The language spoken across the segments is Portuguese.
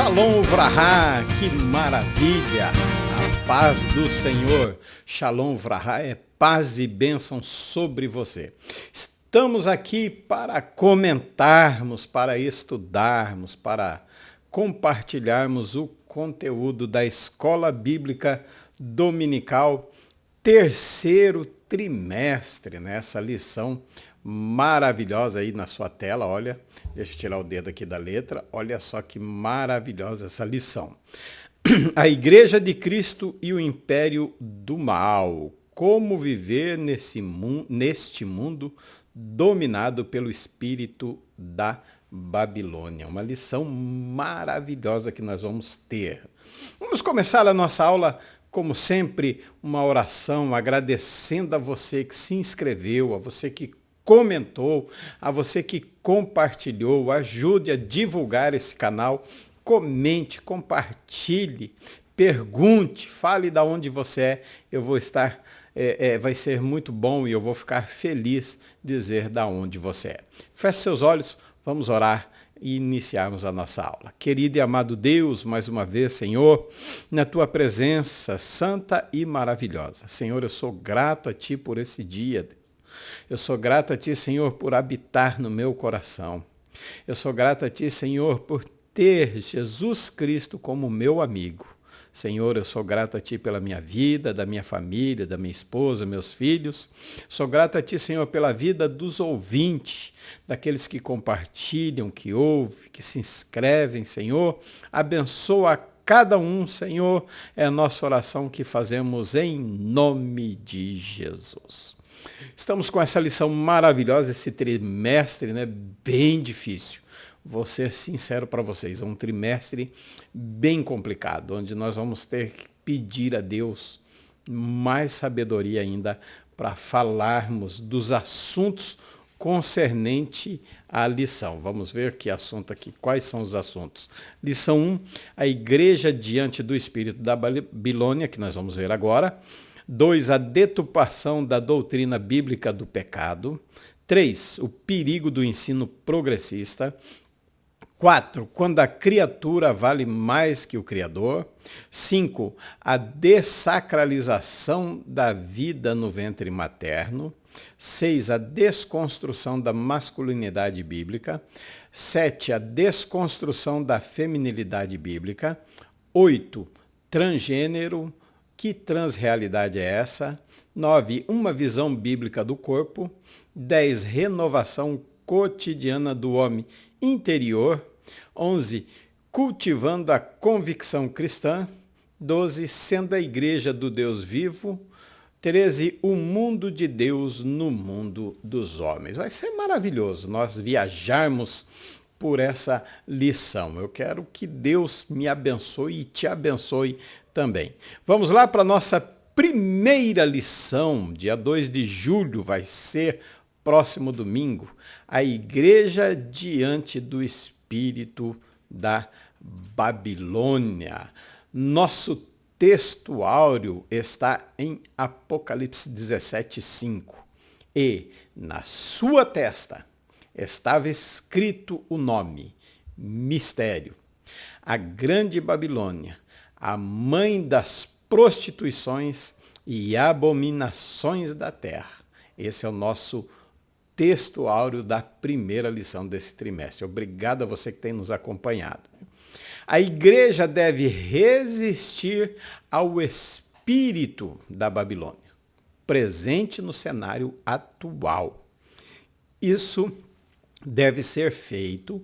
Shalom Vrahá, que maravilha! A paz do Senhor. Shalom Vrahá é paz e bênção sobre você. Estamos aqui para comentarmos, para estudarmos, para compartilharmos o conteúdo da Escola Bíblica Dominical, terceiro trimestre, nessa lição maravilhosa aí na sua tela, olha, deixa eu tirar o dedo aqui da letra, olha só que maravilhosa essa lição. A Igreja de Cristo e o Império do Mal, como viver neste mundo dominado pelo espírito da Babilônia. Uma lição maravilhosa que nós vamos ter. Vamos começar a nossa aula, como sempre, uma oração agradecendo a você que se inscreveu, a você que comentou, a você que compartilhou, ajude a divulgar esse canal, comente, compartilhe, pergunte, fale de onde você é, eu vou estar, vai ser muito bom e eu vou ficar feliz dizer de onde você é. Feche seus olhos, vamos orar e iniciarmos a nossa aula. Querido e amado Deus, mais uma vez, Senhor, na Tua presença santa e maravilhosa. Senhor, eu sou grato a Ti por esse dia. Eu sou grato a Ti, Senhor, por habitar no meu coração. Eu sou grato a Ti, Senhor, por ter Jesus Cristo como meu amigo. Senhor, eu sou grato a Ti pela minha vida, da minha família, da minha esposa, meus filhos. Sou grato a Ti, Senhor, pela vida dos ouvintes, daqueles que compartilham, que ouvem, que se inscrevem, Senhor. Abençoa cada um, Senhor, é a nossa oração que fazemos em nome de Jesus. Estamos com essa lição maravilhosa, esse trimestre, né, bem difícil. Vou ser sincero para vocês, é um trimestre bem complicado, onde nós vamos ter que pedir a Deus mais sabedoria ainda para falarmos dos assuntos concernente à lição. Vamos ver que assunto aqui, quais são os assuntos. Lição 1, a igreja diante do espírito da Babilônia, que nós vamos ver agora. 2, a deturpação da doutrina bíblica do pecado. 3, o perigo do ensino progressista. 4, quando a criatura vale mais que o Criador. 5, a dessacralização da vida no ventre materno. 6, a desconstrução da masculinidade bíblica. 7, a desconstrução da feminilidade bíblica. 8, transgênero. Que transrealidade é essa? 9, uma visão bíblica do corpo. 10, renovação cotidiana do homem interior. 11, cultivando a convicção cristã. 12, sendo a igreja do Deus vivo. 13, o mundo de Deus no mundo dos homens. Vai ser maravilhoso nós viajarmos por essa lição. Eu quero que Deus me abençoe e te abençoe também. Vamos lá para a nossa primeira lição, dia 2 de julho, vai ser próximo domingo, a igreja diante do espírito da Babilônia. Nosso texto áureo está em Apocalipse 17:5. E na sua testa estava escrito o nome, mistério, a grande Babilônia, a mãe das prostituições e abominações da terra. Esse é o nosso texto áureo da primeira lição desse trimestre. Obrigado a você que tem nos acompanhado. A igreja deve resistir ao espírito da Babilônia, presente no cenário atual. Isso deve ser feito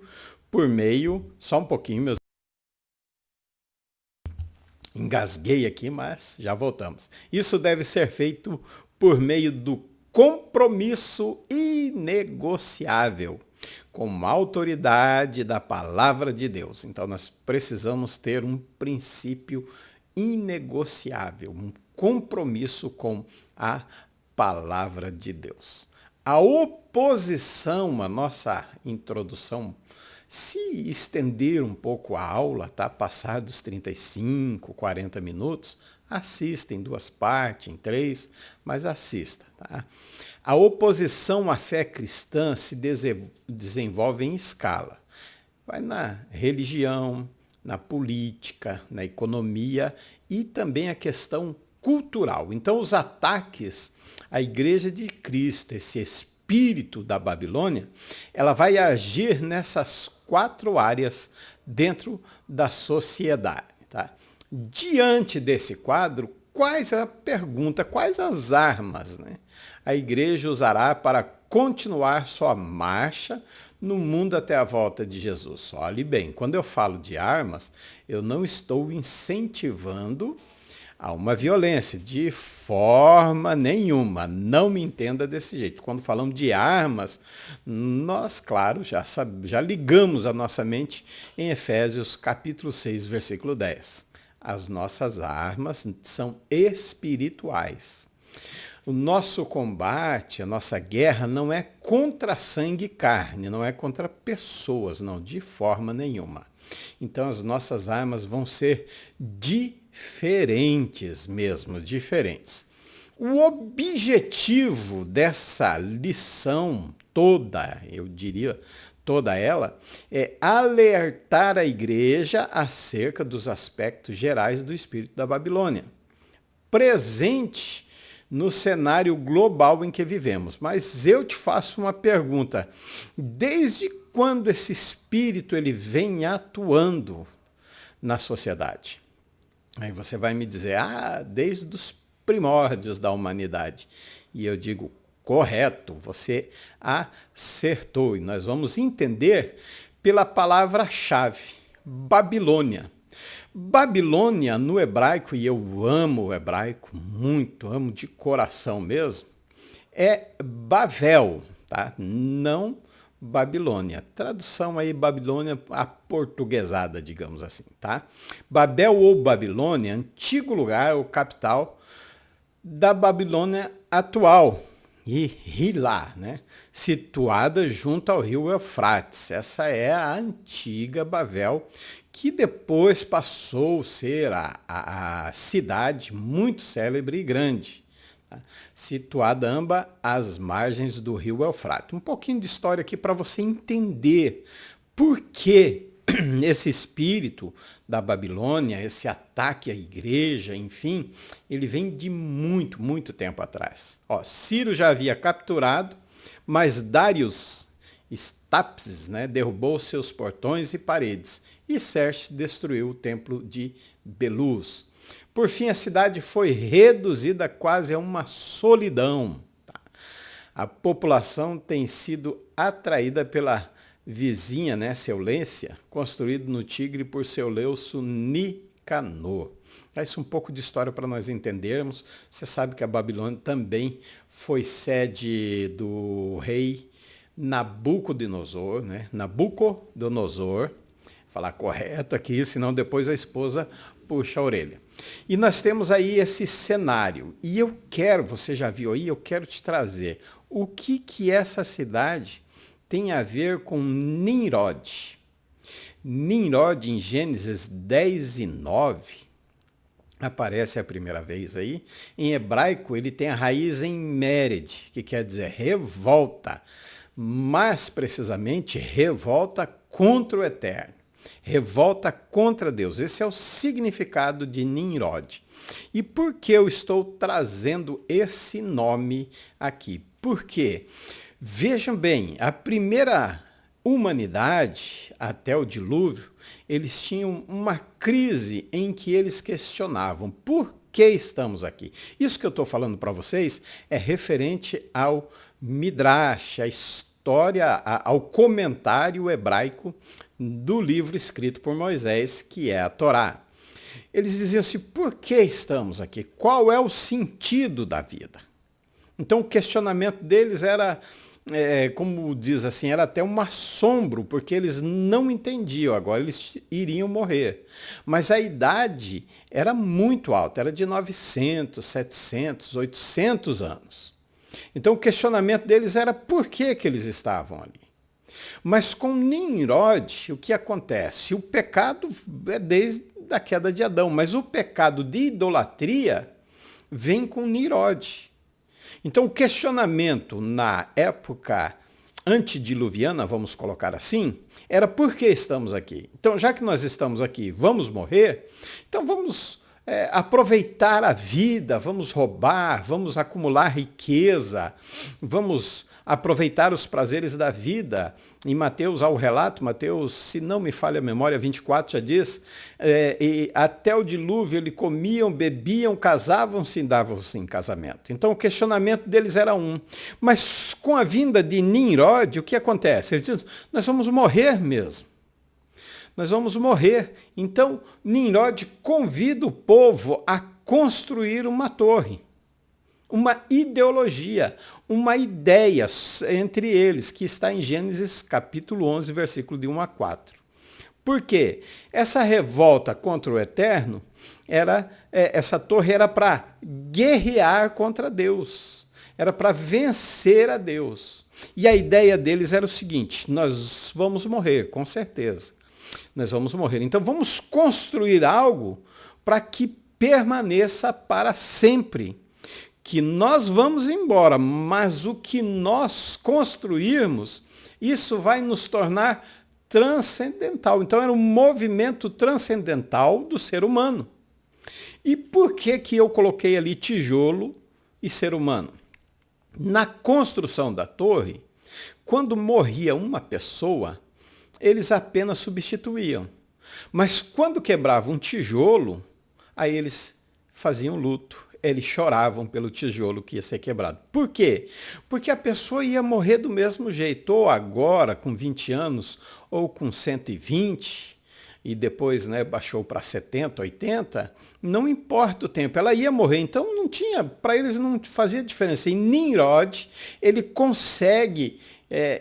por meio, só um pouquinho, meus. Engasguei aqui, mas já voltamos. Isso deve ser feito por meio do compromisso inegociável com a autoridade da palavra de Deus. Então nós precisamos ter um princípio inegociável, um compromisso com a palavra de Deus. A oposição, a nossa introdução, se estender um pouco a aula, tá? Passar dos 35, 40 minutos, assista em 2 partes, em 3, mas assista. Tá? A oposição à fé cristã se desenvolve em escala. Vai na religião, na política, na economia e também a questão cultural. Então, os ataques à Igreja de Cristo, esse espírito da Babilônia, ela vai agir nessas 4 áreas dentro da sociedade. Tá? Diante desse quadro, quais as armas, né, a igreja usará para continuar sua marcha no mundo até a volta de Jesus? Olhe bem, quando eu falo de armas, eu não estou incentivando a uma violência, de forma nenhuma. Não me entenda desse jeito. Quando falamos de armas, nós, claro, já ligamos a nossa mente em Efésios capítulo 6, versículo 10. As nossas armas são espirituais. O nosso combate, a nossa guerra não é contra sangue e carne, não é contra pessoas, não, de forma nenhuma. Então as nossas armas vão ser diferentes mesmo, diferentes. O objetivo dessa lição toda, eu diria toda ela, é alertar a igreja acerca dos aspectos gerais do espírito da Babilônia, presente no cenário global em que vivemos. Mas eu te faço uma pergunta: desde quando esse espírito ele vem atuando na sociedade? Aí você vai me dizer, desde os primórdios da humanidade. E eu digo, correto, você acertou. E nós vamos entender pela palavra-chave, Babilônia. Babilônia no hebraico, e eu amo o hebraico muito, amo de coração mesmo, é Bavel, tá? Não Babilônia. Tradução aí, Babilônia aportuguesada, digamos assim, tá? Babel ou Babilônia, antigo lugar ou capital da Babilônia atual, e Hilá, né? Situada junto ao rio Eufrates. Essa é a antiga Babel, que depois passou a ser a cidade muito célebre e grande, tá? Situada ambas às margens do rio Eufrates. Um pouquinho de história aqui para você entender por que esse espírito da Babilônia, esse ataque à igreja, enfim, ele vem de muito, muito tempo atrás. Ciro já havia capturado, mas Darius Estapses, né, derrubou seus portões e paredes, e Xerxes destruiu o templo de Belus. Por fim, a cidade foi reduzida quase a uma solidão. A população tem sido atraída pela vizinha, né, Seulência, construído no Tigre por Seuleuso Nicanor. Isso é um pouco de história para nós entendermos. Você sabe que a Babilônia também foi sede do rei Nabucodonosor, né? Nabucodonosor, falar correto aqui, senão depois a esposa puxa a orelha. E nós temos aí esse cenário. E eu quero, você já viu aí, eu quero te trazer o que essa cidade tem a ver com Nimrod. Nimrod, em Gênesis 10 e 9, aparece a primeira vez aí. Em hebraico, ele tem a raiz em Mered, que quer dizer revolta. Mais precisamente, revolta contra o Eterno. Revolta contra Deus. Esse é o significado de Nimrod. E por que eu estou trazendo esse nome aqui? Porque, vejam bem, a primeira humanidade, até o dilúvio, eles tinham uma crise em que eles questionavam por que estamos aqui. Isso que eu estou falando para vocês é referente ao Midrash, a história, ao comentário hebraico do livro escrito por Moisés, que é a Torá. Eles diziam assim, por que estamos aqui? Qual é o sentido da vida? Então o questionamento deles era, como diz assim, era até um assombro, porque eles não entendiam, agora eles iriam morrer. Mas a idade era muito alta, era de 900, 700, 800 anos. Então o questionamento deles era por que eles estavam ali. Mas com Nimrod, o que acontece? O pecado é desde a queda de Adão, mas o pecado de idolatria vem com Nimrod. Então o questionamento na época antediluviana, vamos colocar assim, era por que estamos aqui. Então, já que nós estamos aqui, vamos morrer, então vamos aproveitar a vida, vamos roubar, vamos acumular riqueza, vamos aproveitar os prazeres da vida. Em Mateus, há o relato, Mateus, se não me falha a memória, 24 já diz, e até o dilúvio eles comiam, bebiam, casavam-se e davam-se em casamento. Então o questionamento deles era mas com a vinda de Nimrod, o que acontece? Eles dizem, nós vamos morrer mesmo. Nós vamos morrer. Então Nimrod convida o povo a construir uma torre. Uma ideologia, uma ideia entre eles, que está em Gênesis capítulo 11, versículo de 1 a 4. Por quê? Essa revolta contra o Eterno, essa torre era para guerrear contra Deus, era para vencer a Deus. E a ideia deles era o seguinte, nós vamos morrer, com certeza. Nós vamos morrer. Então vamos construir algo para que permaneça para sempre. Que nós vamos embora, mas o que nós construirmos, isso vai nos tornar transcendental. Então era um movimento transcendental do ser humano. E por que eu coloquei ali tijolo e ser humano? Na construção da torre, quando morria uma pessoa, eles apenas substituíam. Mas quando quebrava um tijolo, aí eles faziam luto. Eles choravam pelo tijolo que ia ser quebrado. Por quê? Porque a pessoa ia morrer do mesmo jeito, ou agora, com 20 anos, ou com 120, e depois baixou para 70, 80, não importa o tempo, ela ia morrer. Então não tinha, para eles não fazia diferença. E Nimrod, ele consegue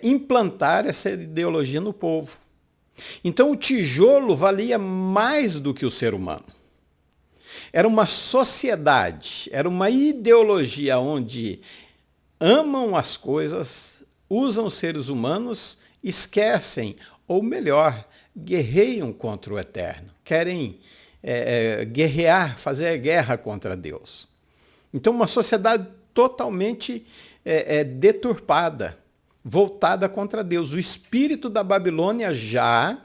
implantar essa ideologia no povo. Então o tijolo valia mais do que o ser humano. Era uma sociedade, era uma ideologia onde amam as coisas, usam os seres humanos, esquecem, ou melhor, guerreiam contra o Eterno. Querem guerrear, fazer guerra contra Deus. Então uma sociedade totalmente deturpada, voltada contra Deus. O espírito da Babilônia já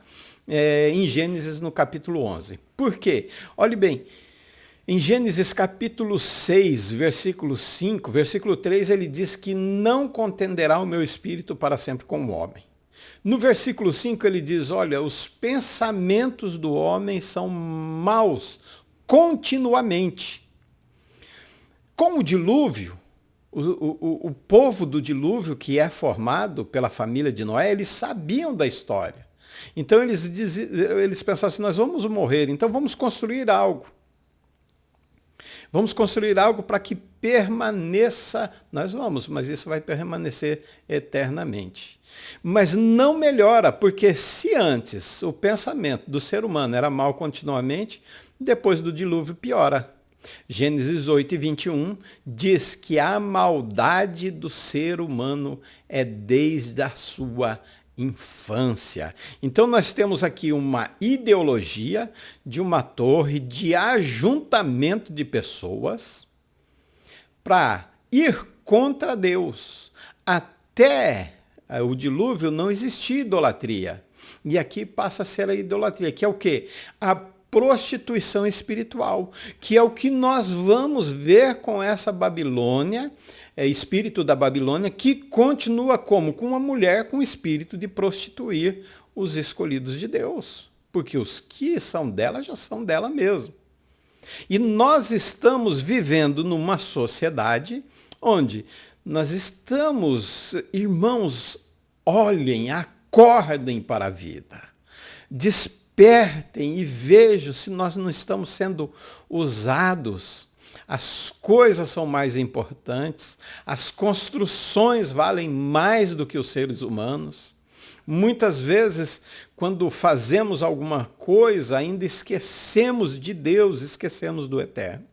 em Gênesis no capítulo 11. Por quê? Olhe bem, em Gênesis capítulo 6, versículo 5, versículo 3, ele diz que não contenderá o meu espírito para sempre com o homem. No versículo 5 ele diz, olha, os pensamentos do homem são maus continuamente. Com o dilúvio, o povo do dilúvio que é formado pela família de Noé, eles sabiam da história. Então eles pensavam assim, nós vamos morrer, então vamos construir algo. Vamos construir algo para que permaneça, nós vamos, mas isso vai permanecer eternamente. Mas não melhora, porque se antes o pensamento do ser humano era mau continuamente, depois do dilúvio piora. Gênesis 8 e 21 diz que a maldade do ser humano é desde a sua infância. Então nós temos aqui uma ideologia de uma torre de ajuntamento de pessoas para ir contra Deus. Até o dilúvio não existia idolatria. E aqui passa a ser a idolatria, que é o quê? A prostituição espiritual, que é o que nós vamos ver com essa Babilônia, espírito da Babilônia, que continua como? Com uma mulher com espírito de prostituir os escolhidos de Deus. Porque os que são dela já são dela mesmo. E nós estamos vivendo numa sociedade onde nós estamos, irmãos, olhem, acordem para a vida. Despertem e vejam se nós não estamos sendo usados. As coisas são mais importantes, as construções valem mais do que os seres humanos. Muitas vezes, quando fazemos alguma coisa, ainda esquecemos de Deus, esquecemos do Eterno.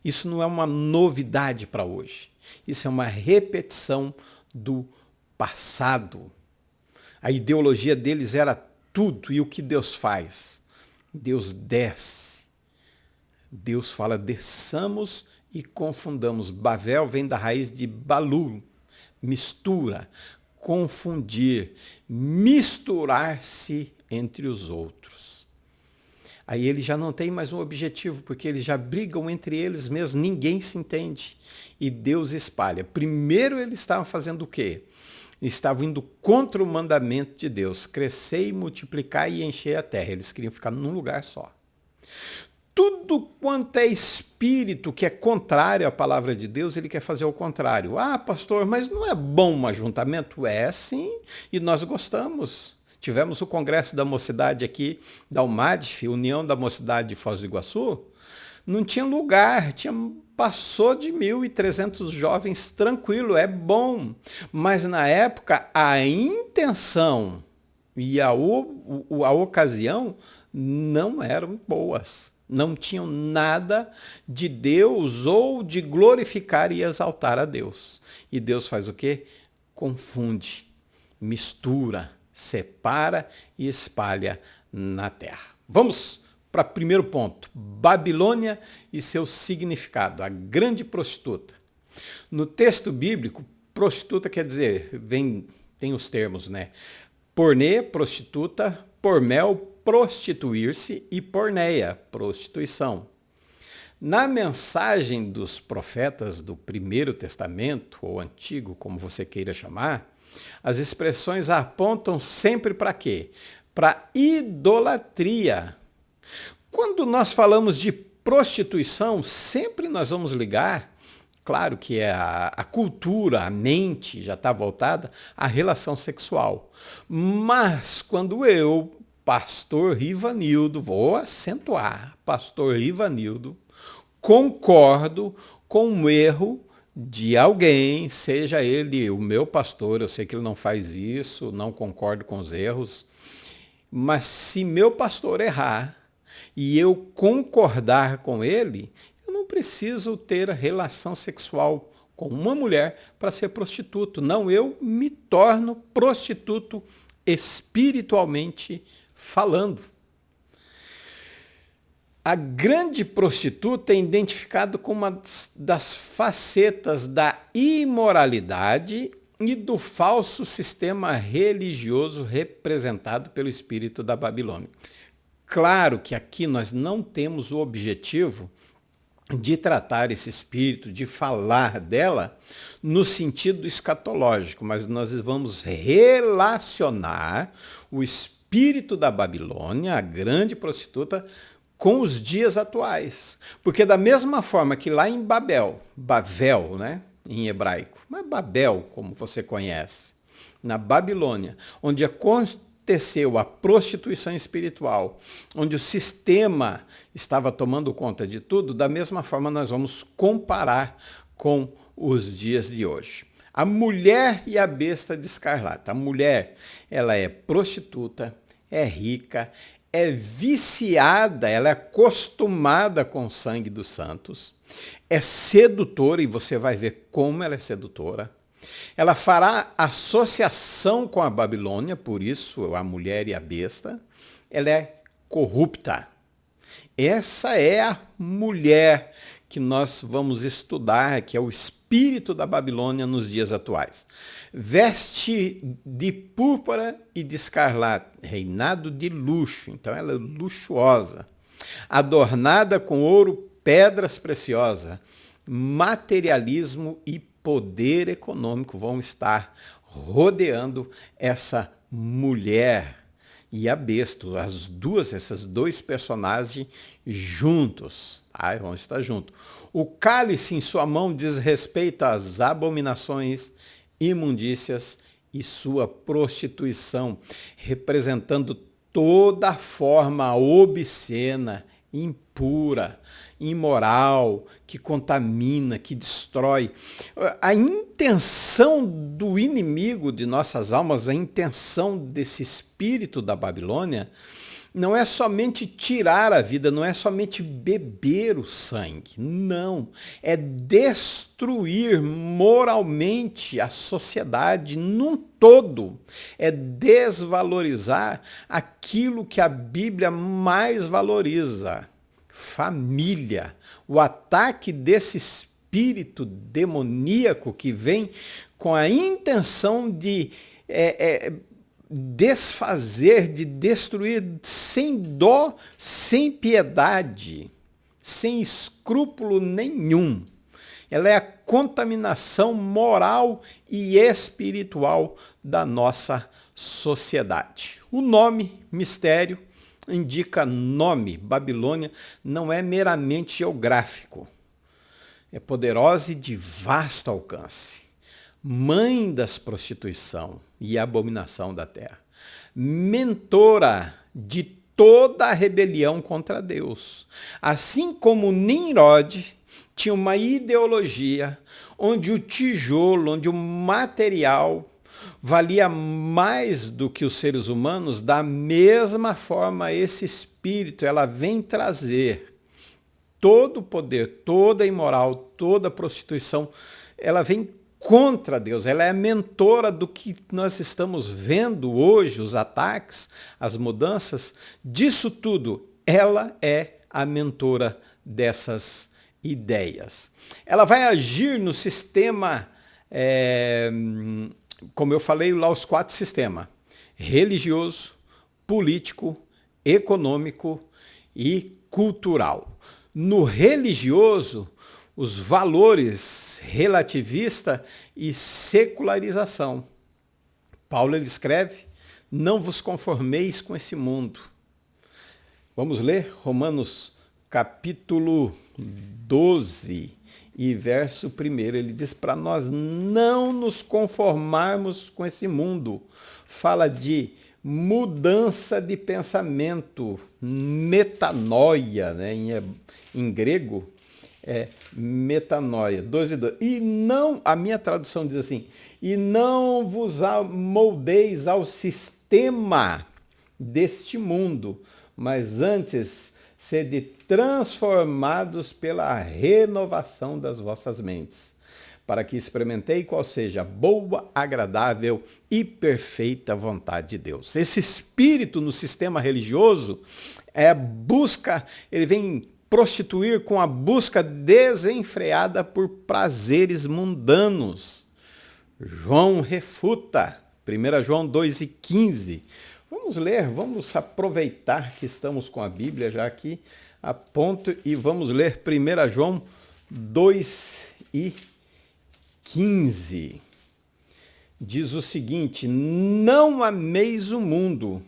Isso não é uma novidade para hoje. Isso é uma repetição do passado. A ideologia deles era tudo, e o que Deus faz? Deus desce. Deus fala, desçamos e confundamos. Bavel vem da raiz de Balu, mistura, confundir, misturar-se entre os outros. Aí eles já não têm mais um objetivo, porque eles já brigam entre eles mesmos, ninguém se entende. E Deus espalha. Primeiro eles estavam fazendo o quê? Estavam indo contra o mandamento de Deus, crescer e multiplicar e encher a terra. Eles queriam ficar num lugar só. Tudo quanto é espírito que é contrário à palavra de Deus, ele quer fazer o contrário. Ah, pastor, mas não é bom um ajuntamento? É sim, e nós gostamos. Tivemos o congresso da mocidade aqui, da UMADF, União da Mocidade de Foz do Iguaçu. Não tinha lugar, passou de 1.300 jovens tranquilo, é bom. Mas na época a intenção e a ocasião não eram boas. Não tinham nada de Deus ou de glorificar e exaltar a Deus. E Deus faz o quê? Confunde, mistura, separa e espalha na terra. Vamos para o primeiro ponto, Babilônia e seu significado, a grande prostituta. No texto bíblico, prostituta quer dizer, tem os termos, né? Pornê, prostituta, pormel, prostituir-se e porneia, prostituição. Na mensagem dos profetas do Primeiro Testamento, ou Antigo, como você queira chamar, as expressões apontam sempre para quê? Para idolatria. Quando nós falamos de prostituição, sempre nós vamos ligar, claro que é a cultura, a mente já está voltada à relação sexual. Mas quando eu, pastor Rivanildo, vou acentuar, pastor Rivanildo, concordo com o erro de alguém, seja ele o meu pastor, eu sei que ele não faz isso, não concordo com os erros, mas se meu pastor errar e eu concordar com ele, eu não preciso ter relação sexual com uma mulher para ser prostituto. Não, eu me torno prostituto espiritualmente falando. A grande prostituta é identificada como uma das facetas da imoralidade e do falso sistema religioso representado pelo espírito da Babilônia. Claro que aqui nós não temos o objetivo de tratar esse espírito, de falar dela no sentido escatológico, mas nós vamos relacionar o espírito da Babilônia, a grande prostituta, com os dias atuais. Porque da mesma forma que lá em Bavel, né, em hebraico, mas Babel, como você conhece, na Babilônia, onde aconteceu a prostituição espiritual, onde o sistema estava tomando conta de tudo, da mesma forma nós vamos comparar com os dias de hoje. A mulher e a besta de escarlate. A mulher, ela é prostituta, é rica, é viciada, ela é acostumada com o sangue dos santos, é sedutora, e você vai ver como ela é sedutora. Ela fará associação com a Babilônia, por isso a mulher e a besta. Ela é corrupta. Essa é a mulher que nós vamos estudar, que é o espírito da Babilônia nos dias atuais. Veste de púrpura e de escarlate, reinado de luxo, então ela é luxuosa, adornada com ouro, pedras preciosas, materialismo e poder econômico vão estar rodeando essa mulher e a besta, esses dois personagens juntos, tá? Vão estar juntos. O cálice em sua mão diz respeito às abominações, imundícias e sua prostituição, representando toda a forma obscena, impura, imoral, que contamina, que destrói. A intenção do inimigo de nossas almas, a intenção desse espírito da Babilônia, não é somente tirar a vida, não é somente beber o sangue, não. É destruir moralmente a sociedade num todo. É desvalorizar aquilo que a Bíblia mais valoriza. Família. O ataque desse espírito demoníaco que vem com a intenção de desfazer, de destruir sem dó, sem piedade, sem escrúpulo nenhum. Ela é a contaminação moral e espiritual da nossa sociedade. O nome, mistério, indica nome. Babilônia não é meramente geográfico. É poderosa e de vasto alcance. Mãe das prostituição e abominação da terra. Mentora de toda a rebelião contra Deus. Assim como Nimrod tinha uma ideologia onde o tijolo, onde o material valia mais do que os seres humanos, da mesma forma esse espírito, ela vem trazer todo o poder, toda a imoral, toda a prostituição, ela vem contra Deus, ela é a mentora do que nós estamos vendo hoje, os ataques, as mudanças, disso tudo, ela é a mentora dessas ideias. Ela vai agir no sistema, como eu falei lá, os 4 sistemas, religioso, político, econômico e cultural. No religioso, os valores relativista e secularização. Paulo ele escreve, não vos conformeis com esse mundo. Vamos ler Romanos capítulo 12 e verso 1. Ele diz para nós não nos conformarmos com esse mundo. Fala de mudança de pensamento, metanoia, né? Em grego é metanoia, 12:2. E não, a minha tradução diz assim, e não vos moldeis ao sistema deste mundo, mas antes sede transformados pela renovação das vossas mentes, para que experimentei qual seja a boa, agradável e perfeita vontade de Deus. Esse espírito no sistema religioso ele vem prostituir com a busca desenfreada por prazeres mundanos. João refuta, 1 João 2:15. Vamos ler, vamos aproveitar que estamos com a Bíblia já aqui a ponto e vamos ler 1 João 2:15. Diz o seguinte, não ameis o mundo,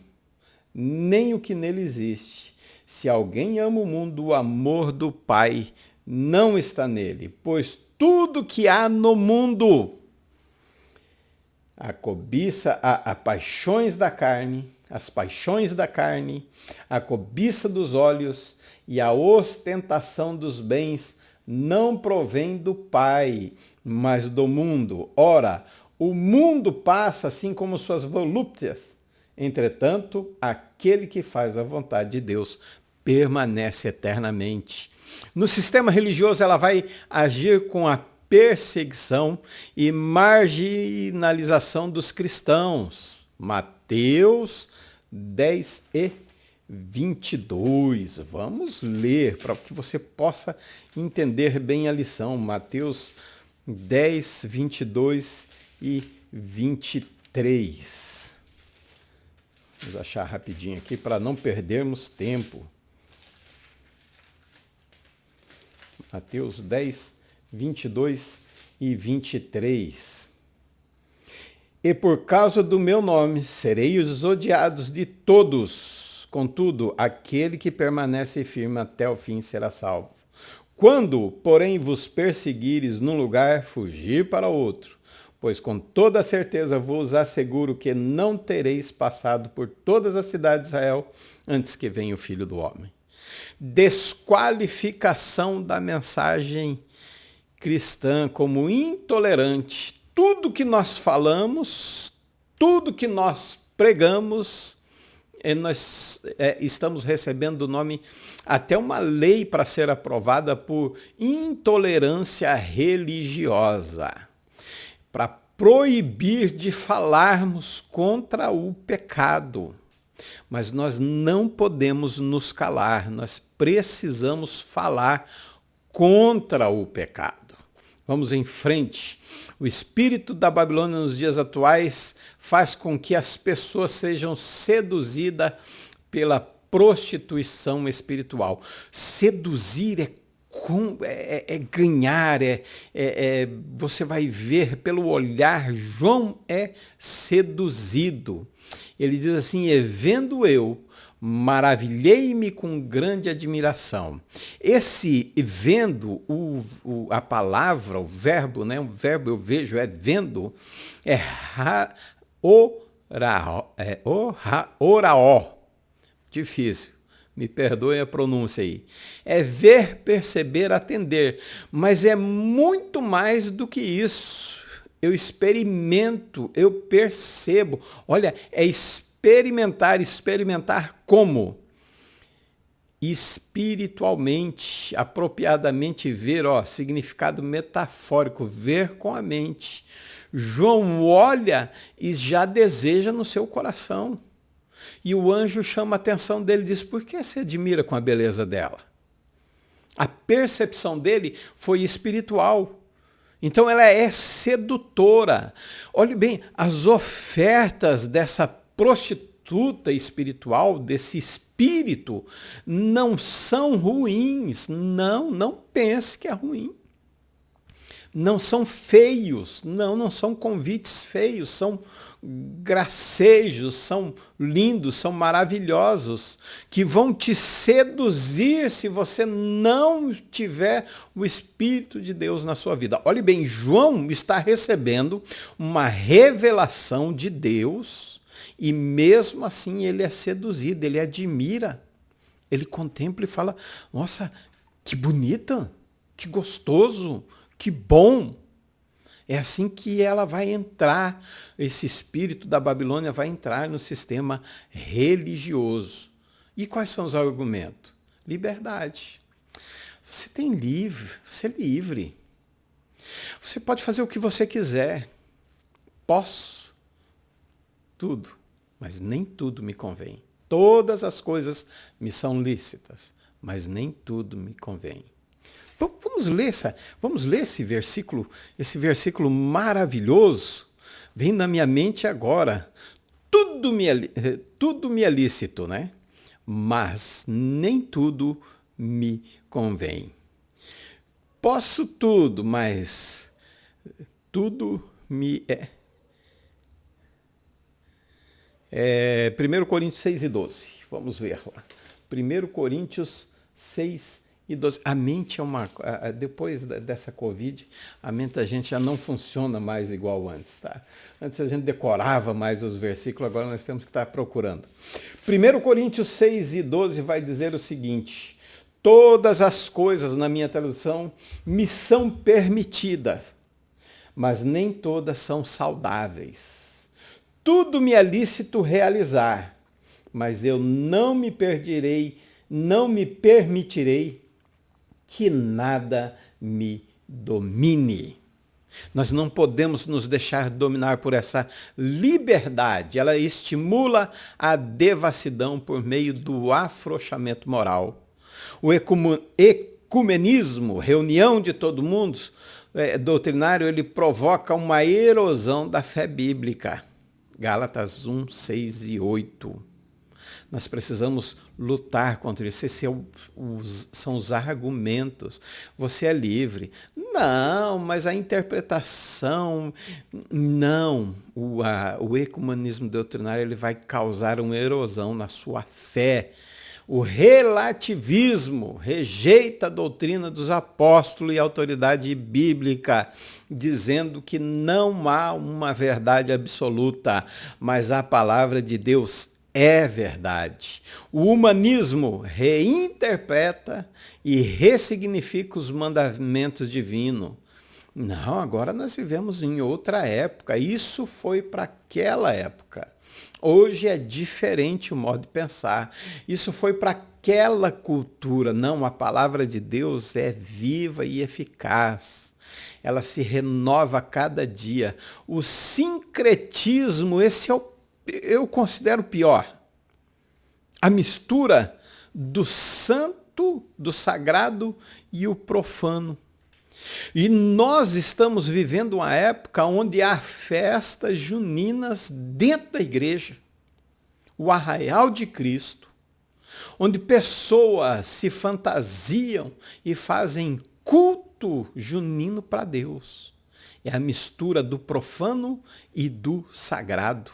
nem o que nele existe. Se alguém ama o mundo, o amor do Pai não está nele, pois tudo que há no mundo, a cobiça, as paixões da carne, a cobiça dos olhos e a ostentação dos bens não provém do Pai, mas do mundo. Ora, o mundo passa assim como suas volúpcias. Entretanto, aquele que faz a vontade de Deus permanece eternamente. No sistema religioso, ela vai agir com a perseguição e marginalização dos cristãos. Mateus 10:22. Vamos ler para que você possa entender bem a lição. Mateus 10:22 e 23. Vamos achar rapidinho aqui para não perdermos tempo. Mateus 10:22 e 23. E por causa do meu nome sereis odiados de todos. Contudo, aquele que permanece firme até o fim será salvo. Quando, porém, vos perseguires num lugar, fugir para outro. Pois com toda certeza vos asseguro que não tereis passado por todas as cidades de Israel antes que venha o Filho do Homem. Desqualificação da mensagem cristã como intolerante. Tudo que nós falamos, tudo que nós pregamos, nós estamos recebendo o nome, até uma lei para ser aprovada por intolerância religiosa, para proibir de falarmos contra o pecado. Mas nós não podemos nos calar, nós precisamos falar contra o pecado. Vamos em frente. O espírito da Babilônia nos dias atuais faz com que as pessoas sejam seduzidas pela prostituição espiritual. Seduzir é ganhar, você vai ver pelo olhar. João é seduzido. Ele diz assim: e vendo eu, maravilhei-me com grande admiração. Esse vendo, a palavra, o verbo, né? O verbo eu vejo é vendo, é oraó. Difícil, me perdoe a pronúncia aí. É ver, perceber, atender, mas é muito mais do que isso. Eu experimento, eu percebo. Olha, é experimentar como? Espiritualmente, apropriadamente ver, significado metafórico, ver com a mente. João olha e já deseja no seu coração. E o anjo chama a atenção dele e diz: por que se admira com a beleza dela? A percepção dele foi espiritual. Então ela é sedutora. Olhe bem, as ofertas dessa prostituta espiritual, desse espírito, não são ruins. Não pense que é ruim. Não são feios, não são convites feios, são gracejos, são lindos, são maravilhosos, que vão te seduzir se você não tiver o Espírito de Deus na sua vida. Olhe bem, João está recebendo uma revelação de Deus e mesmo assim ele é seduzido, ele admira, ele contempla e fala: nossa, que bonita, que gostoso, que bom. É assim que ela vai entrar, esse espírito da Babilônia vai entrar no sistema religioso. E quais são os argumentos? Liberdade. Você tem você é livre. Você pode fazer o que você quiser. Posso tudo, mas nem tudo me convém. Todas as coisas me são lícitas, mas nem tudo me convém. Vamos ler esse versículo maravilhoso. Vem na minha mente agora. Tudo me é lícito, né? Mas nem tudo me convém. Posso tudo, mas tudo me é 1 Coríntios 6 e 12. Vamos ver lá. 1 Coríntios 6 e 12. A mente depois dessa Covid, a mente da gente já não funciona mais igual antes, tá? Antes a gente decorava mais os versículos, agora nós temos que estar procurando. 1 Coríntios 6 e 12 vai dizer o seguinte: todas as coisas, na minha tradução, me são permitidas, mas nem todas são saudáveis. Tudo me é lícito realizar, mas eu não me permitirei que nada me domine. Nós não podemos nos deixar dominar por essa liberdade. Ela estimula a devassidão por meio do afrouxamento moral. O ecumenismo, reunião de todo mundo, doutrinário, ele provoca uma erosão da fé bíblica. Gálatas 1, 6 e 8. Nós precisamos lutar contra isso. Esses são os argumentos. Você é livre. Não, mas a interpretação... Não. O ecumenismo doutrinário ele vai causar uma erosão na sua fé. O relativismo rejeita a doutrina dos apóstolos e a autoridade bíblica, dizendo que não há uma verdade absoluta, mas a palavra de Deus é verdade. O humanismo reinterpreta e ressignifica os mandamentos divinos. Não, agora nós vivemos em outra época. Isso foi para aquela época. Hoje é diferente o modo de pensar. Isso foi para aquela cultura. Não, a palavra de Deus é viva e eficaz. Ela se renova a cada dia. O sincretismo, esse eu considero pior. A mistura do santo, do sagrado e o profano. E nós estamos vivendo uma época onde há festas juninas dentro da igreja, o arraial de Cristo, onde pessoas se fantasiam e fazem culto junino para Deus. É a mistura do profano e do sagrado.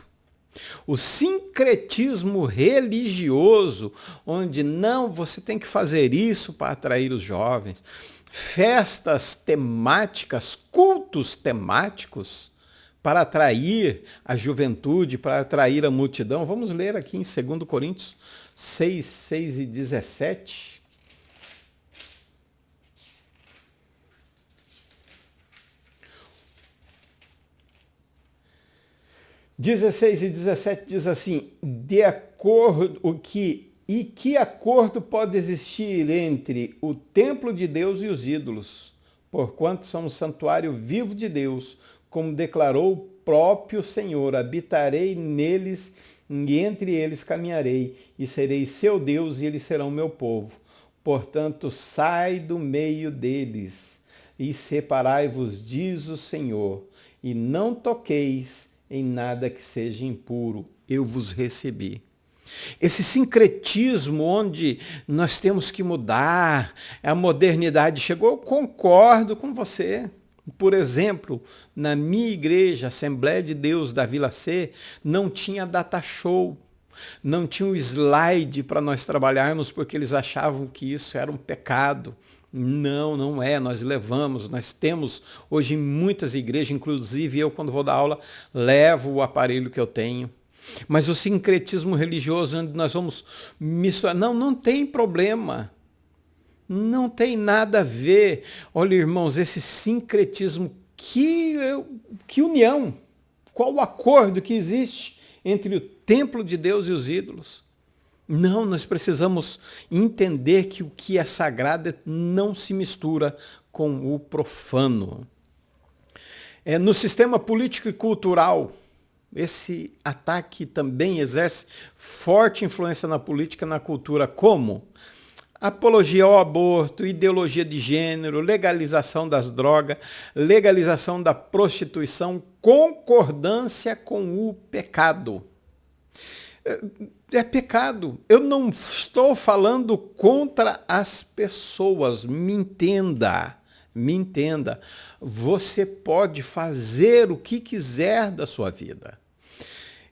O sincretismo religioso, onde não, você tem que fazer isso para atrair os jovens. Festas temáticas, cultos temáticos, para atrair a juventude, para atrair a multidão. Vamos ler aqui em 2 Coríntios 6, 6 e 17. (16 e 17) diz assim: de acordo que acordo pode existir entre o templo de Deus e os ídolos, porquanto são um santuário vivo de Deus, como declarou o próprio Senhor: habitarei neles e entre eles caminharei, e serei seu Deus e eles serão meu povo. Portanto, sai do meio deles e separai-vos, diz o Senhor, e não toqueis em nada que seja impuro, eu vos recebi. Esse sincretismo onde nós temos que mudar, a modernidade chegou, eu concordo com você. Por exemplo, na minha igreja, Assembleia de Deus da Vila C, não tinha data show, não tinha um slide para nós trabalharmos, porque eles achavam que isso era um pecado. Não, não é, nós levamos, nós temos hoje em muitas igrejas, inclusive eu quando vou dar aula, levo o aparelho que eu tenho. Mas o sincretismo religioso, onde nós vamos misturar, não tem problema, não tem nada a ver. Olha, irmãos, esse sincretismo, que união, qual o acordo que existe entre o templo de Deus e os ídolos? Não, nós precisamos entender que o que é sagrado não se mistura com o profano. No sistema político e cultural, esse ataque também exerce forte influência na política e na cultura, como apologia ao aborto, ideologia de gênero, legalização das drogas, legalização da prostituição, concordância com o pecado. É pecado. Eu não estou falando contra as pessoas. Me entenda. Me entenda. Você pode fazer o que quiser da sua vida.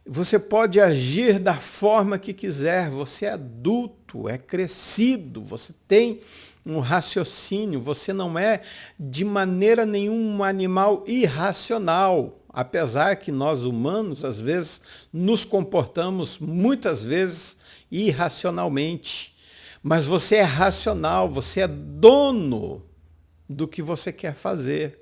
Você pode agir da forma que quiser. Você é adulto, é crescido, você tem um raciocínio. Você não é de maneira nenhuma um animal irracional. Apesar que nós humanos, às vezes, nos comportamos, muitas vezes, irracionalmente. Mas você é racional, você é dono do que você quer fazer.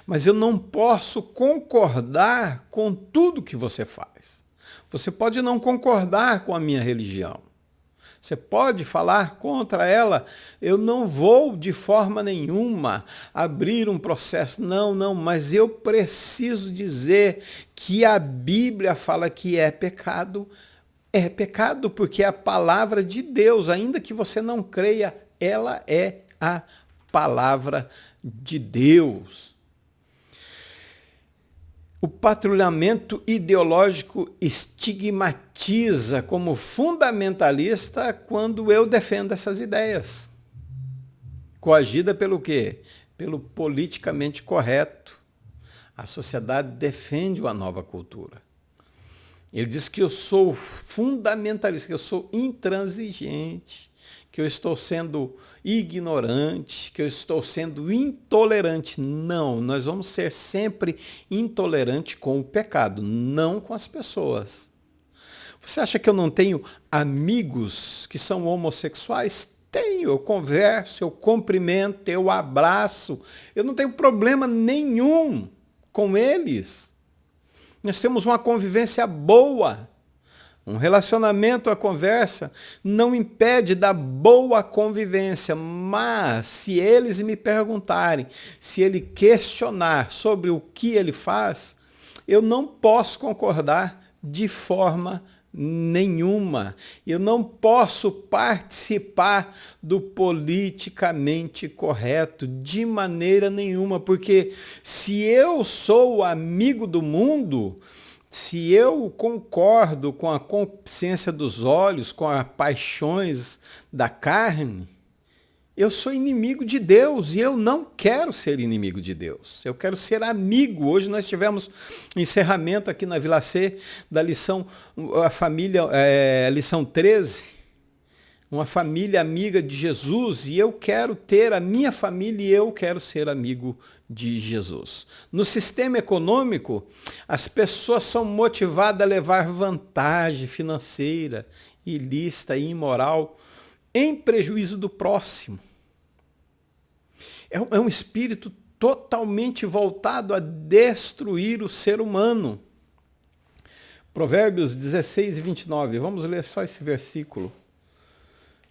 Mas eu não posso concordar com tudo que você faz. Você pode não concordar com a minha religião. Você pode falar contra ela. Eu não vou de forma nenhuma abrir um processo. Não, mas eu preciso dizer que a Bíblia fala que é pecado. É pecado porque é a palavra de Deus, ainda que você não creia, ela é a palavra de Deus. O patrulhamento ideológico estigmatiza como fundamentalista quando eu defendo essas ideias. Coagida pelo quê? Pelo politicamente correto. A sociedade defende uma nova cultura. Ele diz que eu sou fundamentalista, que eu sou intransigente, que eu estou sendo ignorante, que eu estou sendo intolerante. Não, nós vamos ser sempre intolerantes com o pecado, não com as pessoas. Você acha que eu não tenho amigos que são homossexuais? Tenho, eu converso, eu cumprimento, eu abraço. Eu não tenho problema nenhum com eles. Nós temos uma convivência boa. Um relacionamento, a conversa, não impede da boa convivência, mas se eles me perguntarem, se ele questionar sobre o que ele faz, eu não posso concordar de forma nenhuma. Eu não posso participar do politicamente correto de maneira nenhuma, porque se eu sou amigo do mundo, se eu concordo com a concupiscência dos olhos, com as paixões da carne, eu sou inimigo de Deus e eu não quero ser inimigo de Deus. Eu quero ser amigo. Hoje nós tivemos encerramento aqui na Vila C da lição, a família, lição 13, uma família amiga de Jesus, e eu quero ter a minha família e eu quero ser amigo de Jesus. No sistema econômico, as pessoas são motivadas a levar vantagem financeira, ilícita e imoral em prejuízo do próximo. É um espírito totalmente voltado a destruir o ser humano. Provérbios 16 e 29, vamos ler só esse versículo.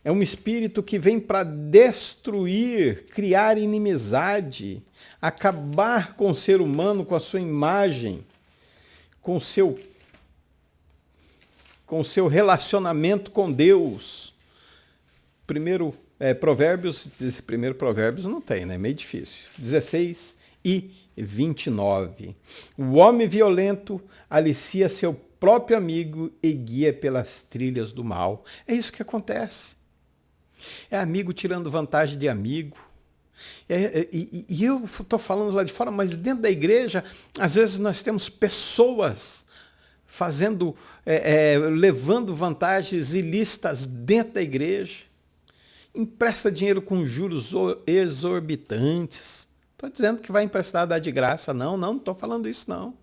É um espírito que vem para destruir, criar inimizade, acabar com o ser humano, com a sua imagem, com o seu relacionamento com Deus. Primeiro Provérbios não tem, né? Meio difícil. 16 e 29. O homem violento alicia seu próprio amigo e guia pelas trilhas do mal. É isso que acontece. É amigo tirando vantagem de amigo. E eu estou falando lá de fora, mas dentro da igreja, às vezes nós temos pessoas levando vantagens ilícitas dentro da igreja. Empresta dinheiro com juros exorbitantes. Estou dizendo que vai emprestar dar de graça. Não estou falando isso não.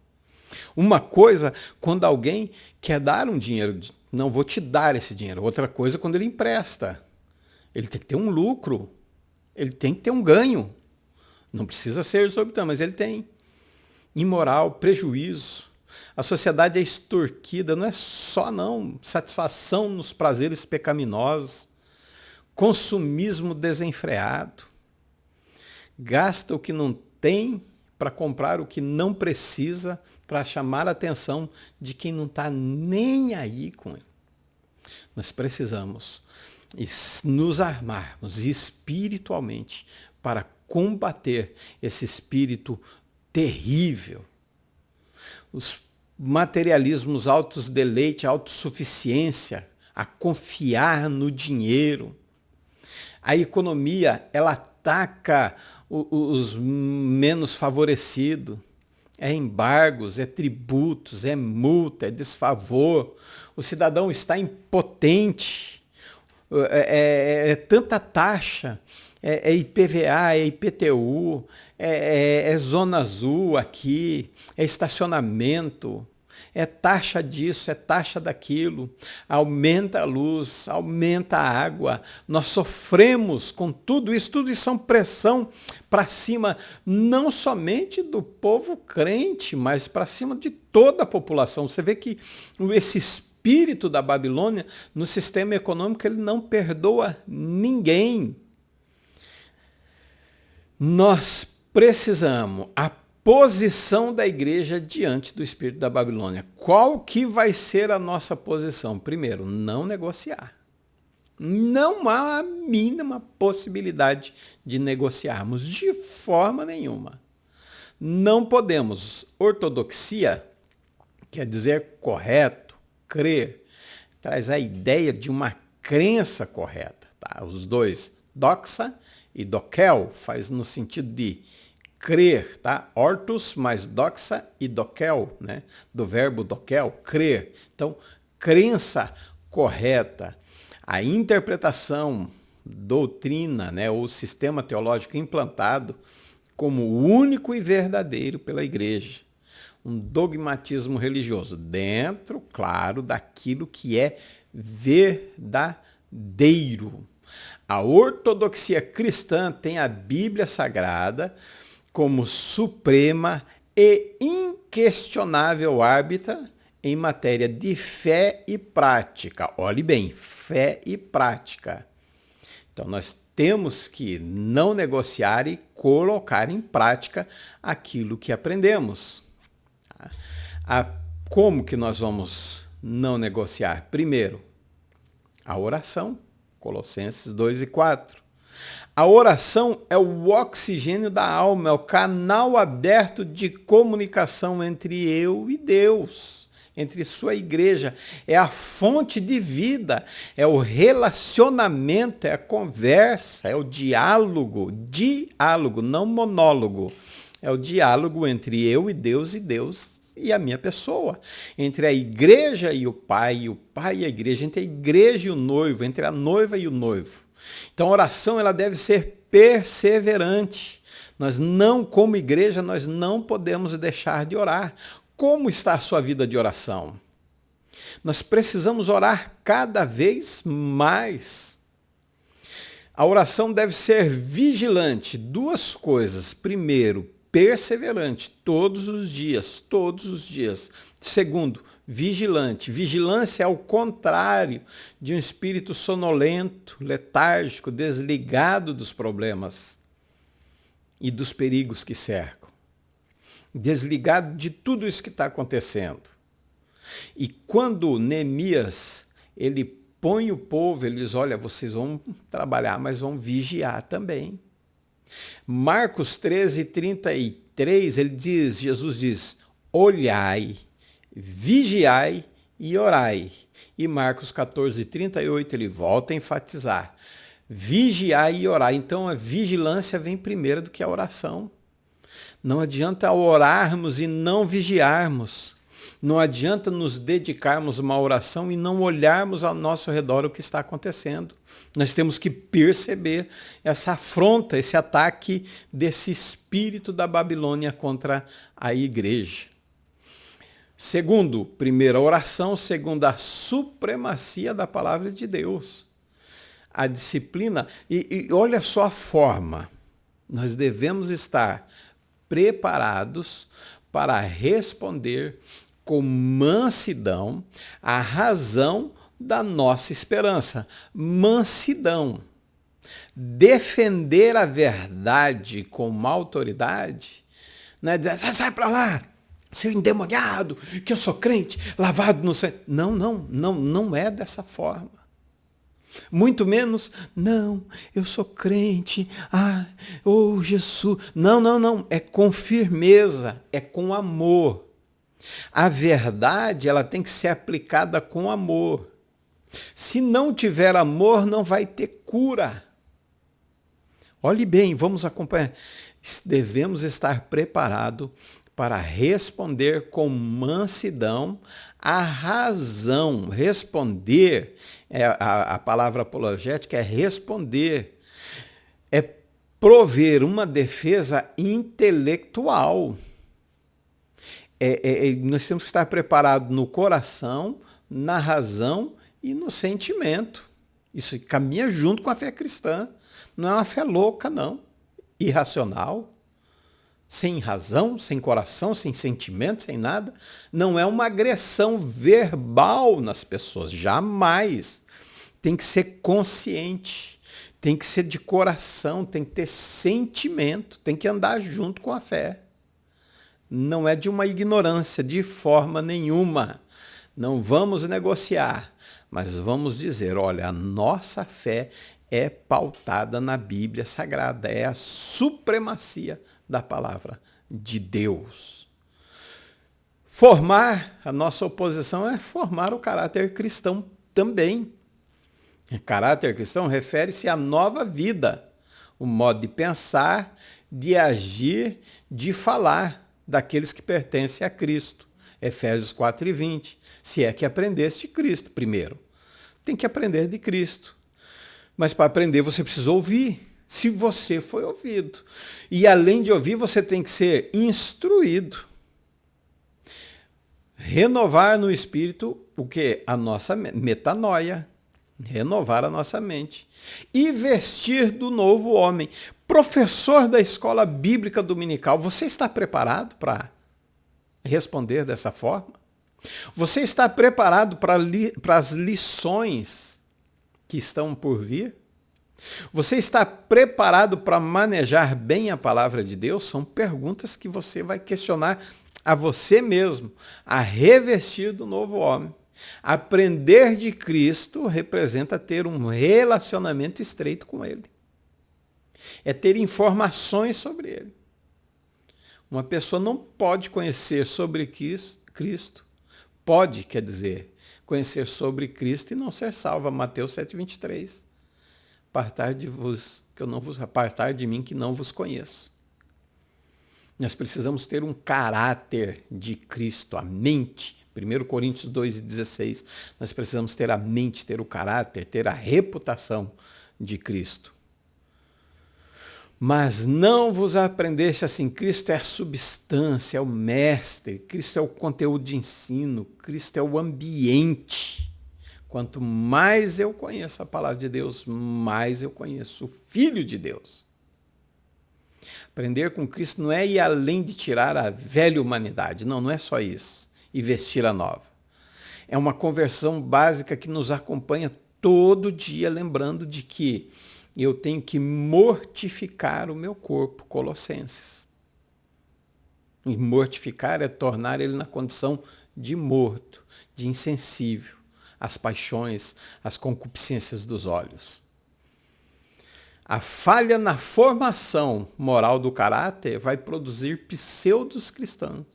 Uma coisa, quando alguém quer dar um dinheiro, não vou te dar esse dinheiro. Outra coisa, quando ele empresta. Ele tem que ter um lucro. Ele tem que ter um ganho. Não precisa ser exorbitante, mas ele tem. Imoral, prejuízo. A sociedade é extorquida, não é só satisfação nos prazeres pecaminosos. Consumismo desenfreado. Gasta o que não tem para comprar o que não precisa, para chamar a atenção de quem não está nem aí com ele. Nós precisamos nos armarmos espiritualmente para combater esse espírito terrível. Os materialismos, autos deleite, autossuficiência, a confiar no dinheiro. A economia, ela ataca os menos favorecidos. É embargos, é tributos, é multa, é desfavor. O cidadão está impotente. É tanta taxa. É IPVA, é IPTU, é Zona Azul aqui, é estacionamento. É taxa disso, é taxa daquilo, aumenta a luz, aumenta a água. Nós sofremos com tudo isso é uma pressão para cima, não somente do povo crente, mas para cima de toda a população. Você vê que esse espírito da Babilônia, no sistema econômico, ele não perdoa ninguém. Nós precisamos posição da igreja diante do espírito da Babilônia. Qual que vai ser a nossa posição? Primeiro, não negociar. Não há a mínima possibilidade de negociarmos, de forma nenhuma. Não podemos. Ortodoxia quer dizer correto, crer, traz a ideia de uma crença correta. Tá? Os dois, doxa e dokel, faz no sentido de crer, tá? Ortos mais doxa e dokel, né? Do verbo dokel, crer. Então, crença correta. A interpretação, doutrina, né? Ou sistema teológico implantado como único e verdadeiro pela igreja. Um dogmatismo religioso dentro, claro, daquilo que é verdadeiro. A ortodoxia cristã tem a Bíblia Sagrada como suprema e inquestionável árbitra em matéria de fé e prática. Olhe bem, fé e prática. Então nós temos que não negociar e colocar em prática aquilo que aprendemos. Como que nós vamos não negociar? Primeiro, a oração, Colossenses 2:4. A oração é o oxigênio da alma, é o canal aberto de comunicação entre eu e Deus, entre sua igreja. É a fonte de vida, é o relacionamento, é a conversa, é o diálogo, não monólogo. É o diálogo entre eu e Deus e a minha pessoa, entre a igreja e o pai e a igreja, entre a igreja e o noivo, entre a noiva e o noivo. Então a oração ela deve ser perseverante. Nós não, como igreja, nós não podemos deixar de orar. Como está a sua vida de oração? Nós precisamos orar cada vez mais. A oração deve ser vigilante. Duas coisas. Primeiro, perseverante, todos os dias, todos os dias. Segundo, vigilante. Vigilância é o contrário de um espírito sonolento, letárgico, desligado dos problemas e dos perigos que cercam. Desligado de tudo isso que está acontecendo. E quando Neemias, ele põe o povo, ele diz, olha, vocês vão trabalhar, mas vão vigiar também. Marcos 13:33, Jesus diz, olhai, vigiai e orai. E Marcos 14:38, ele volta a enfatizar, vigiai e orai. Então a vigilância vem primeiro do que a oração. Não adianta orarmos e não vigiarmos. Não adianta nos dedicarmos a uma oração e não olharmos ao nosso redor o que está acontecendo. Nós temos que perceber essa afronta, esse ataque desse espírito da Babilônia contra a igreja. Segundo, primeiro a oração, segundo a supremacia da palavra de Deus. A disciplina, e olha só a forma, nós devemos estar preparados para responder com mansidão a razão da nossa esperança. Mansidão. Defender a verdade com uma autoridade, não é dizer, sai para lá, seu endemoniado, que eu sou crente, lavado no sangue. Não é dessa forma. Muito menos, não, eu sou crente, Jesus. Não, é com firmeza, é com amor. A verdade, ela tem que ser aplicada com amor. Se não tiver amor, não vai ter cura. Olhe bem, vamos acompanhar. Devemos estar preparados para responder com mansidão a razão. Responder, a palavra apologética é responder, é prover uma defesa intelectual. Nós temos que estar preparados no coração, na razão e no sentimento. Isso caminha junto com a fé cristã. Não é uma fé louca, não. Irracional. Sem razão, sem coração, sem sentimento, sem nada. Não é uma agressão verbal nas pessoas. Jamais. Tem que ser consciente. Tem que ser de coração. Tem que ter sentimento. Tem que andar junto com a fé. Não é de uma ignorância, de forma nenhuma. Não vamos negociar, mas vamos dizer, olha, a nossa fé é pautada na Bíblia Sagrada, é a supremacia da palavra de Deus. Formar a nossa oposição é formar o caráter cristão também. O caráter cristão refere-se à nova vida, o modo de pensar, de agir, de falar daqueles que pertencem a Cristo. Efésios 4:20. Se é que aprendeste de Cristo primeiro. Tem que aprender de Cristo. Mas para aprender você precisa ouvir. Se você foi ouvido. E além de ouvir, você tem que ser instruído. Renovar no espírito o que? A nossa metanoia. Renovar a nossa mente. E vestir do novo homem. Professor da escola bíblica dominical, você está preparado para responder dessa forma? Você está preparado para as lições que estão por vir? Você está preparado para manejar bem a palavra de Deus? São perguntas que você vai questionar a você mesmo, a revestir do novo homem. Aprender de Cristo representa ter um relacionamento estreito com Ele. É ter informações sobre Ele. Uma pessoa não pode conhecer sobre Cristo, pode, quer dizer, conhecer sobre Cristo e não ser salva. Mateus 7,23. Apartai de mim que não vos conheço. Nós precisamos ter um caráter de Cristo, a mente. 1 Coríntios 2,16. Nós precisamos ter a mente, ter o caráter, ter a reputação de Cristo. Mas não vos aprendeste assim. Cristo é a substância, é o mestre. Cristo é o conteúdo de ensino. Cristo é o ambiente. Quanto mais eu conheço a palavra de Deus, mais eu conheço o Filho de Deus. Aprender com Cristo não é ir além de tirar a velha humanidade. Não, não é só isso. E vestir a nova. É uma conversão básica que nos acompanha todo dia, lembrando de que eu tenho que mortificar o meu corpo, Colossenses. E mortificar é tornar ele na condição de morto, de insensível às paixões, às concupiscências dos olhos. A falha na formação moral do caráter vai produzir pseudos cristãos,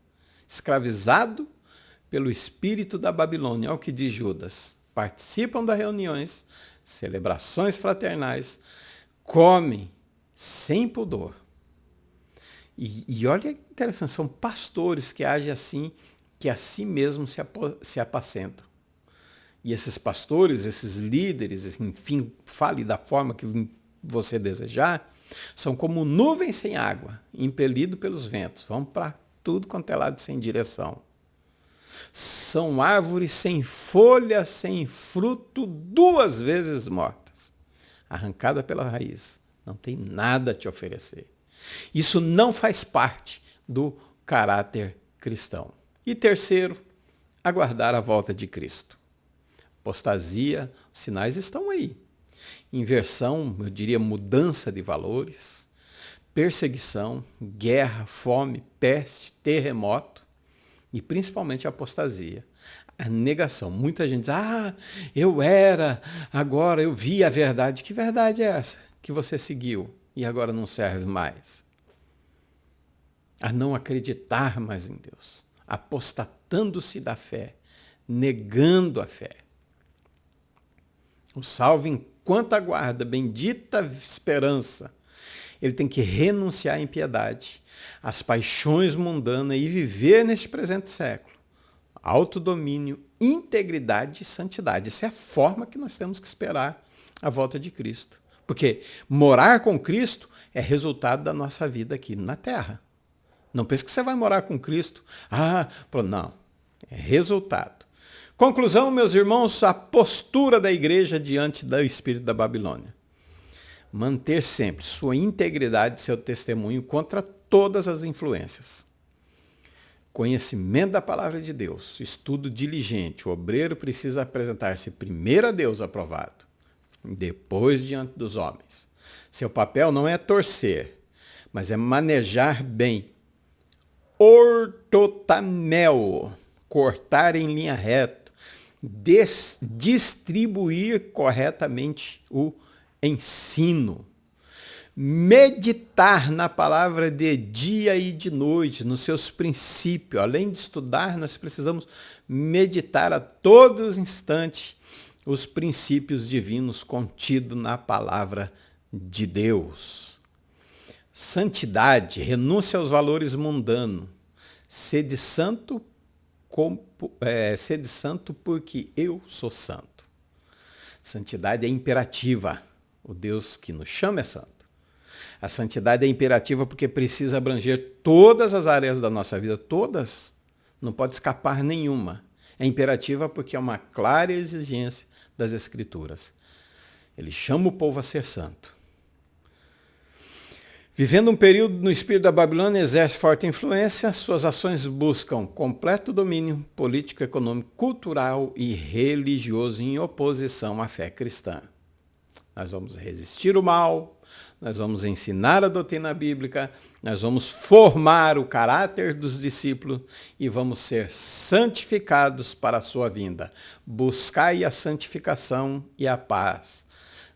escravizados pelo espírito da Babilônia. Olha o que diz Judas. Participam das reuniões, celebrações fraternais, comem sem pudor. E olha que interessante, são pastores que agem assim, que a si mesmos se apacentam. E esses pastores, esses líderes, enfim, fale da forma que você desejar, são como nuvens sem água, impelidos pelos ventos. Vão para tudo quanto é lado sem direção. São árvores sem folha, sem fruto, 2 vezes mortas, arrancada pela raiz. Não tem nada a te oferecer. Isso não faz parte do caráter cristão. E terceiro, aguardar a volta de Cristo. Apostasia, os sinais estão aí. Inversão, eu diria mudança de valores, perseguição, guerra, fome, peste, terremoto e principalmente a apostasia. A negação. Muita gente diz, eu era, agora eu vi a verdade. Que verdade é essa que você seguiu e agora não serve mais? A não acreditar mais em Deus, apostatando-se da fé, negando a fé. O salvo, enquanto aguarda bendita esperança, ele tem que renunciar à impiedade, às paixões mundanas e viver neste presente século. Autodomínio, integridade e santidade. Essa é a forma que nós temos que esperar a volta de Cristo. Porque morar com Cristo é resultado da nossa vida aqui na Terra. Não pense que você vai morar com Cristo. Não. É resultado. Conclusão, meus irmãos, a postura da igreja diante do espírito da Babilônia. Manter sempre sua integridade e seu testemunho contra todas as influências. Conhecimento da palavra de Deus, estudo diligente. O obreiro precisa apresentar-se primeiro a Deus aprovado, depois diante dos homens. Seu papel não é torcer, mas é manejar bem. Ortotamel, cortar em linha reta, distribuir corretamente o ensino. Meditar na palavra de dia e de noite, nos seus princípios. Além de estudar, nós precisamos meditar a todos os instantes os princípios divinos contidos na palavra de Deus. Santidade, renúncia aos valores mundanos. Sede santo porque eu sou santo. Santidade é imperativa. O Deus que nos chama é santo. A santidade é imperativa porque precisa abranger todas as áreas da nossa vida, todas. Não pode escapar nenhuma. É imperativa porque é uma clara exigência das Escrituras. Ele chama o povo a ser santo. Vivendo um período no espírito da Babilônia, exerce forte influência, suas ações buscam completo domínio político, econômico, cultural e religioso em oposição à fé cristã. Nós vamos resistir o mal, Nós vamos ensinar a doutrina bíblica, nós vamos formar o caráter dos discípulos e vamos ser santificados para a sua vinda. Buscai a santificação e a paz,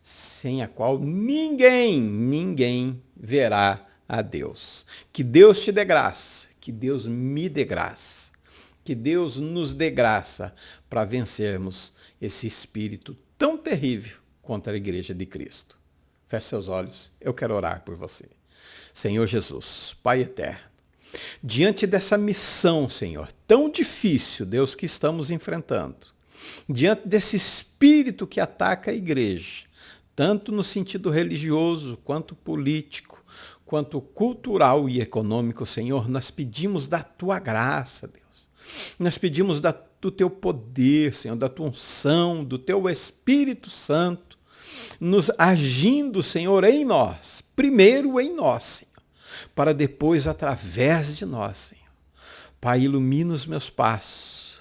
sem a qual ninguém verá a Deus. Que Deus te dê graça, que Deus me dê graça, que Deus nos dê graça para vencermos esse espírito tão terrível contra a igreja de Cristo. Feche seus olhos, eu quero orar por você. Senhor Jesus, Pai eterno, diante dessa missão, Senhor, tão difícil, Deus, que estamos enfrentando, diante desse espírito que ataca a igreja, tanto no sentido religioso, quanto político, quanto cultural e econômico, Senhor, nós pedimos da Tua graça, Deus. Nós pedimos do Teu poder, Senhor, da Tua unção, do Teu Espírito Santo, nos agindo, Senhor, em nós, primeiro em nós, Senhor, para depois através de nós, Senhor. Pai, ilumina os meus passos,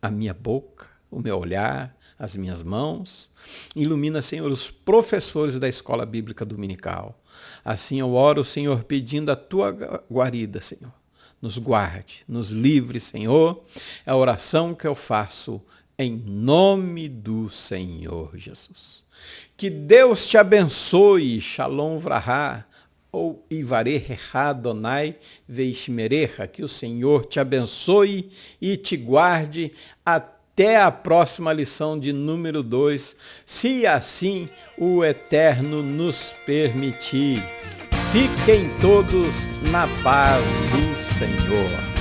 a minha boca, o meu olhar, as minhas mãos. Ilumina, Senhor, os professores da escola bíblica dominical. Assim eu oro, Senhor, pedindo a Tua guarida, Senhor. Nos guarde, nos livre, Senhor. É a oração que eu faço em nome do Senhor Jesus. Que Deus te abençoe, Shalom Vrahá, ou Ivarecha Adonai Veishmerecha. Que o Senhor te abençoe e te guarde até a próxima lição de número 2, se assim o Eterno nos permitir. Fiquem todos na paz do Senhor.